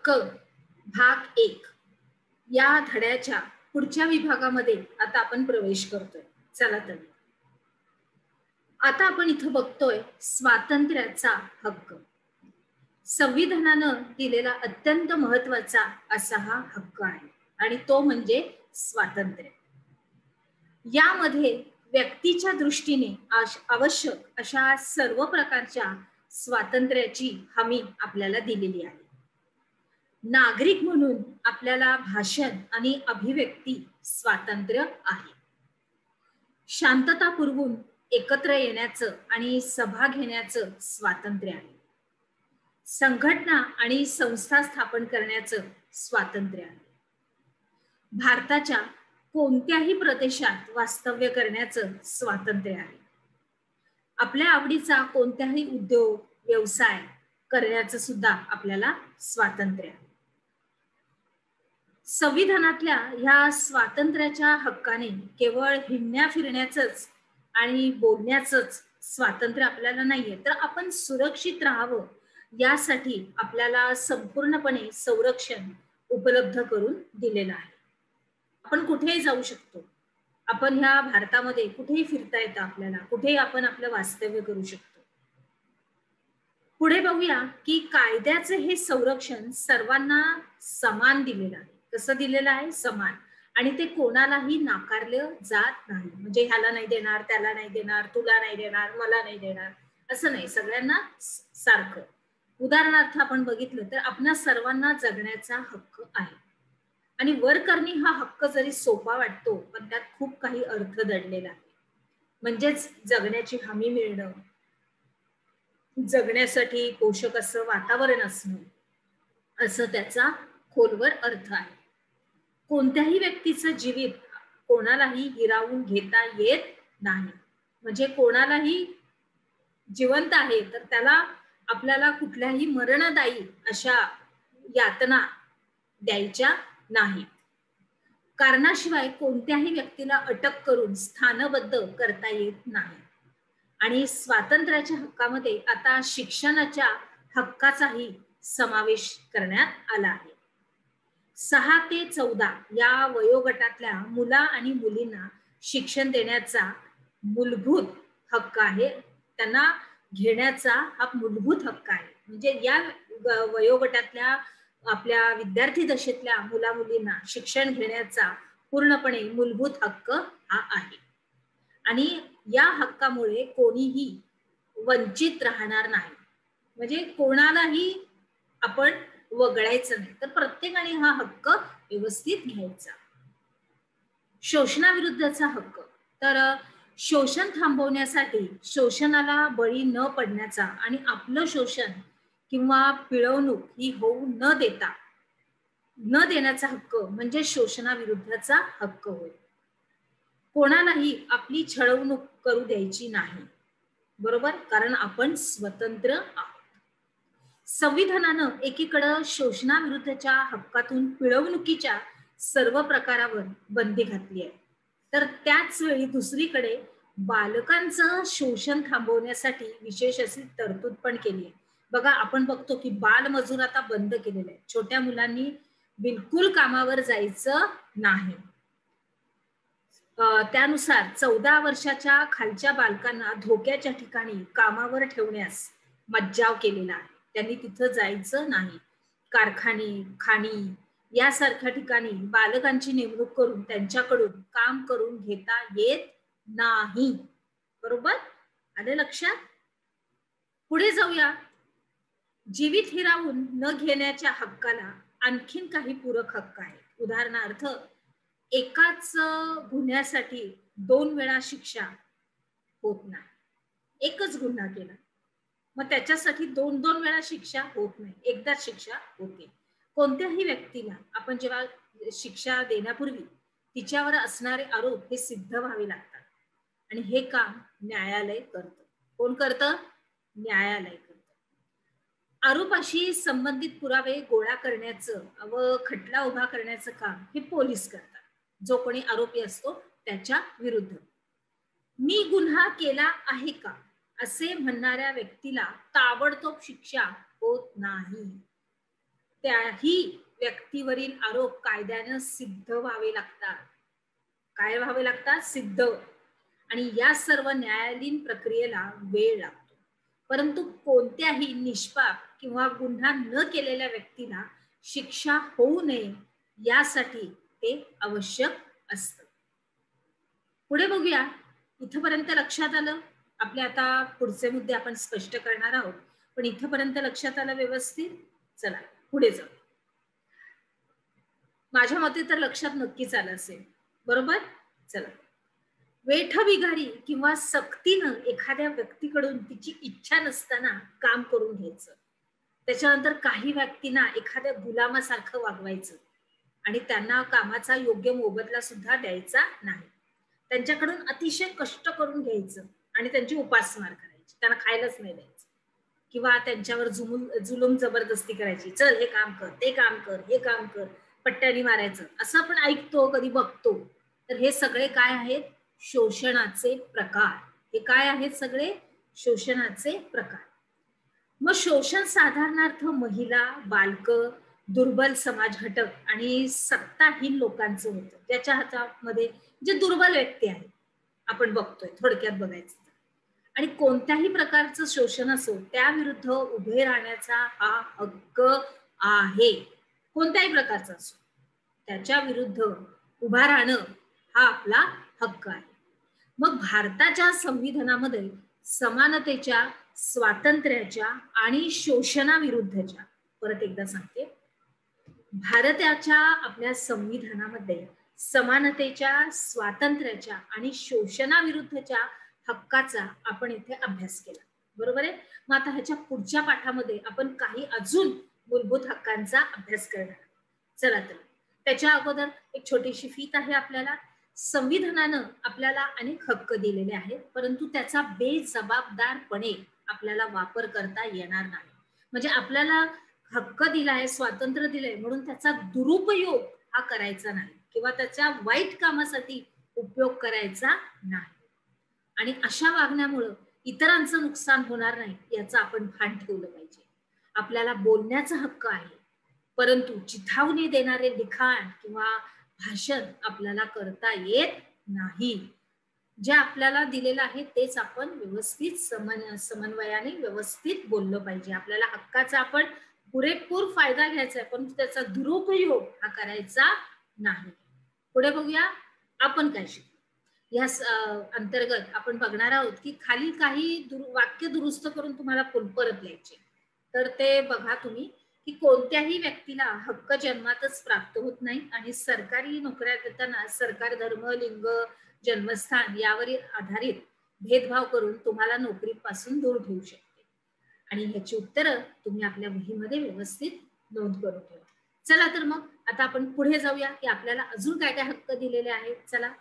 हक्क भाग 1 या धड्याच्या पुढच्या विभागामध्ये आता आपण प्रवेश करतोय. चला तर आता आपण इथं बघतोय स्वातंत्र्याचा हक्क. संविधानानं दिलेला अत्यंत महत्वाचा असा हा हक्क आहे आणि तो म्हणजे स्वातंत्र्य. यामध्ये व्यक्तीच्या दृष्टीने आवश्यक अशा सर्व प्रकारच्या स्वातंत्र्याची हमी आपल्याला दिलेली आहे. नागरिक म्हणून आपल्याला भाषण आणि अभिव्यक्ती स्वातंत्र्य आहे. शांतता पुरवून एकत्र येण्याचं आणि सभा घेण्याचं स्वातंत्र्य आहे. संघटना आणि संस्था स्थापन करण्याचं स्वातंत्र्य आहे. भारताच्या कोणत्याही प्रदेशात वास्तव्य करण्याचं स्वातंत्र्य आहे. आपल्या आवडीचा कोणताही उद्योग व्यवसाय करण्याचं सुद्धा आपल्याला स्वातंत्र्य आहे. संविधानातल्या ह्या स्वातंत्र्याच्या हक्काने केवळ हिंडण्या फिरण्याचंच आणि बोलण्याचंच स्वातंत्र्य आपल्याला नाहीये, तर आपण सुरक्षित राहावं यासाठी आपल्याला संपूर्णपणे संरक्षण उपलब्ध करून दिलेलं आहे. आपण कुठेही जाऊ शकतो. आपण ह्या भारतामध्ये कुठेही फिरता येतं आपल्याला, कुठेही आपण आपलं वास्तव्य करू शकतो. पुढे बघूया की कायद्याचे हे संरक्षण सर्वांना समान दिलेलं आहे. कसं दिलेलं आहे? समान. आणि ते कोणालाही नाकारलं जात नाही. म्हणजे ह्याला नाही देणार, त्याला नाही देणार, तुला नाही देणार, मला नाही देणार, असं नाही. सगळ्यांना सारखं. उदाहरणार्थ आपण बघितलं तर आपल्या सर्वांना जगण्याचा हक्क आहे. आणि वर करणे हा हक्क जरी सोपा वाटतो, पण त्यात खूप काही अर्थ दडलेला आहे. म्हणजेच जगण्याची हमी मिळणं, जगण्यासाठी पोषक असं वातावरण असणं, असं त्याचा खोलवर अर्थ आहे. कोणत्याही व्यक्तीचं जीवित कोणालाही हिरावून घेता येत नाही. म्हणजे कोणालाही जिवंत आहे तर त्याला आपल्याला कुठल्याही मरणदायी अशा यातना द्यायच्या नाहीत. कारणाशिवाय कोणत्याही व्यक्तीला अटक करून स्थानबद्ध करता येत नाही. आणि स्वातंत्र्याच्या हक्कामध्ये आता शिक्षणाच्या हक्काचाही समावेश करण्यात आला आहे. 6 ते 14 या वयोगटातल्या मुला आणि मुलींना शिक्षण देण्याचा मूलभूत हक्क आहे. त्यांना घेण्याचा हा मूलभूत हक्क आहे. म्हणजे या वयोगटातल्या आपल्या विद्यार्थी दशेतल्या मुला मुलींना शिक्षण घेण्याचा पूर्णपणे मूलभूत हक्क हा आहे. आणि या हक्कामुळे कोणीही वंचित राहणार नाही. म्हणजे कोणालाही आपण वगळायचं नाही, तर प्रत्येकाने हा हक्क व्यवस्थित घ्यायचा. शोषणाविरुद्धचा हक्क. तर शोषण थांबवण्यासाठी शोषणाला बळी न पडण्याचा आणि आपलं शोषण किंवा पिळवणूक ही होऊ न देण्याचा हक्क म्हणजे शोषणाविरुद्धचा हक्क होय. कोणालाही आपली छळवणूक करू द्यायची नाही. बरोबर? कारण आपण स्वतंत्र आहोत. संविधानानं एकीकडे शोषणाविरुद्धच्या हक्कातून पिळवणुकीच्या सर्व प्रकारावर बंदी घातली आहे, तर त्याच वेळी दुसरीकडे बालकांचं शोषण थांबवण्यासाठी विशेष अशी तरतूद पण केली आहे. बघा, आपण बघतो की बालमजूर आता बंद केलेले आहे. छोट्या मुलांनी बिलकुल कामावर जायचं नाही. त्यानुसार 14 वर्षाच्या खालच्या बालकांना धोक्याच्या ठिकाणी कामावर ठेवण्यास मज्जाव केलेला आहे. त्यांनी तिथं जायचं नाही. कारखाने, खाणी यासारख्या ठिकाणी बालकांची नेमणूक करून त्यांच्याकडून काम करून घेता येत नाही. बरोबर? आलं लक्षात? पुढे जाऊया. जीवित हिरावून न घेण्याच्या हक्काला आणखीन काही पूरक हक्क आहेत. उदाहरणार्थ, एकाच गुन्ह्यासाठी 2 वेळा शिक्षा होत नाही. एकच गुन्हा केला मग त्याच्यासाठी 2 वेळा शिक्षा होत नाही, एकदाच शिक्षा होते. कोणत्याही व्यक्तीला आपण जेव्हा शिक्षा देण्यापूर्वी तिच्यावर असणारे आरोप हे सिद्ध व्हावे लागतात आणि हे काम न्यायालय करतं. कोण करतं? न्यायालय करतं. आरोपाशी संबंधित पुरावे गोळा करण्याचं व खटला उभा करण्याचं काम हे पोलीस करतात, जो कोणी आरोपी असतो त्याच्या विरुद्ध. मी गुन्हा केला आहे का असे म्हणणाऱ्या व्यक्तीला ताबडतोब शिक्षा होत नाही. त्याही व्यक्तीवरील आरोप कायद्यानं सिद्ध व्हावे लागतात. काय व्हावे लागतात? सिद्ध. आणि या सर्व न्यायालयीन प्रक्रियेला वेळ लागतो. परंतु कोणत्याही निष्पाप किंवा गुन्हा न केलेल्या व्यक्तीला शिक्षा होऊ नये यासाठी ते आवश्यक असतं. पुढे बघूया. इथपर्यंत लक्षात आलं? आपले आता पुढचे मुद्दे आपण स्पष्ट करणार आहोत, पण इथपर्यंत लक्षात आलं व्यवस्थित? चला पुढे जाऊ. माझ्या मते तर लक्षात नक्कीच आलं असेल, बरोबर? चला. वेठबिगारी किंवा सक्तीनं एखाद्या व्यक्तीकडून तिची इच्छा नसताना काम करून घ्यायचं. त्याच्यानंतर काही व्यक्तींना एखाद्या गुलामासारखं वागवायचं आणि त्यांना कामाचा योग्य मोबदला सुद्धा द्यायचा नाही. त्यांच्याकडून अतिशय कष्ट करून घ्यायचं आणि त्यांची उपासमार करायची, त्यांना खायलाच नाही द्यायचं किंवा त्यांच्यावर जुलूम जबरदस्ती करायची. चल हे काम कर, ते काम कर, हे काम कर, पट्ट्याने मारायचं, असं आपण ऐकतो, कधी बघतो. तर हे सगळे काय आहेत? शोषणाचे प्रकार. हे काय आहेत? सगळे शोषणाचे प्रकार. मग शोषण साधारणार्थ महिला, बालक, दुर्बल समाज घटक आणि सत्ताहीन लोकांचं होतं, ज्याच्या हातामध्ये जे दुर्बल व्यक्ती आहेत आपण बघतोय, थोडक्यात बघायचं. आणि कोणत्याही प्रकारचं शोषण असो त्याविरुद्ध उभे राहण्याचा हा हक्क आहे. कोणत्याही प्रकारचा असो त्याच्या विरुद्ध उभा राहणं हा आपला हक्क आहे. मग भारताच्या संविधानामध्ये समानतेच्या, स्वातंत्र्याच्या आणि शोषणाविरुद्धच्या, परत एकदा सांगते, भारताच्या आपल्या संविधानामध्ये समानतेच्या, स्वातंत्र्याच्या आणि शोषणाविरुद्धच्या हक्काचा आपण इथे अभ्यास केला, बरोबर आहे? मग आता ह्याच्या पुढच्या पाठामध्ये आपण काही अजून मूलभूत हक्कांचा अभ्यास करणार. चला तर त्याच्या अगोदर एक छोटीशी फीत आहे आपल्याला. संविधानानं आपल्याला अनेक हक्क दिलेले आहेत, परंतु त्याचा बेजबाबदारपणे आपल्याला वापर करता येणार नाही. म्हणजे आपल्याला हक्क दिलाय, स्वातंत्र्य दिलंय म्हणून त्याचा दुरुपयोग हा करायचा नाही किंवा त्याच्या वाईट कामासाठी उपयोग करायचा नाही. आणि अशा वागण्यामुळं इतरांचं नुकसान होणार नाही याचं आपण भान ठेवलं पाहिजे. आपल्याला बोलण्याचा हक्क आहे, परंतु चिथावणी देणारे लिखाण किंवा भाषण आपल्याला करता येत नाही. जे आपल्याला दिलेलं आहे तेच आपण व्यवस्थित समन्वयाने व्यवस्थित बोललं पाहिजे. आपल्याला हक्काचा आपण पुरेपूर फायदा घ्यायचा आहे, पण त्याचा दुरुपयोग हा करायचा नाही. पुढे बघूया आपण काय शिकू. या अंतर्गत आपण बघणार आहोत की खाली काही वाक्य दुरुस्त करून तुम्हाला परत लिहायचे. तर ते बघा तुम्ही की कोणत्याही व्यक्तीला हक्क जन्मातच प्राप्त होत नाही आणि सरकारी नोकऱ्या देताना सरकार धर्म, लिंग, जन्मस्थान यावरील आधारित भेदभाव करून तुम्हाला नोकरीपासून दूर ठेवू शकते. आणि ह्याची उत्तरं तुम्ही आपल्या वहीमध्ये व्यवस्थित नोंद करून ठेवा. चला तर मग आता आपण पुढे जाऊया की आपल्याला अजून काय काय हक्क दिलेले आहेत. चला